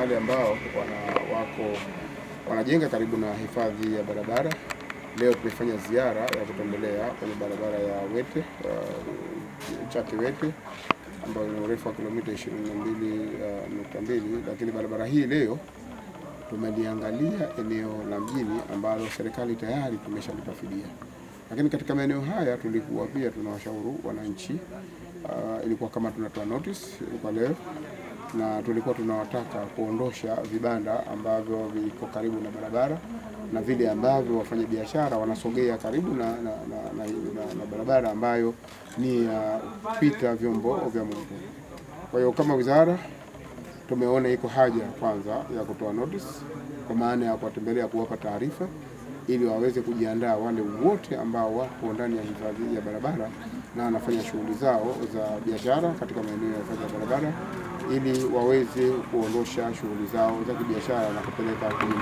wale ambao wanajenga karibu na hifadhi ya barabara. Leo tumefanya ziara ya kutembelea kwenye barabara ya Wete Chake Wete ambayo ina urefu wa kilomita 22.2, lakini barabara hii leo tumeliangalia eneo la mjini ambalo serikali tayari tumeshalipa fidia. Lakini katika maeneo haya tulikuwa pia tunawashauri wananchi, ilikuwa kama tunatoa notice kwa leo, na tulikuwa tunawataka kuondosha vibanda ambavyo viko karibu na barabara na vile ambavyo wafanya biashara wanasogea karibu na barabara ambayo ni pita vyombo vya moto. Kwa hiyo kama wizara tumeona iko haja kwanza ya kutoa notice, kwa maana ya kuwatembelea, kuwapa taarifa ili waweze kujiandaa wale wote ambao wapo ndani ya hifadhi ya barabara na wanafanya shughuli zao za biashara katika maeneo ya hifadhi ya barabara, ili waweze kuondosha shughuli zao za kibiashara na kupeleka kwenye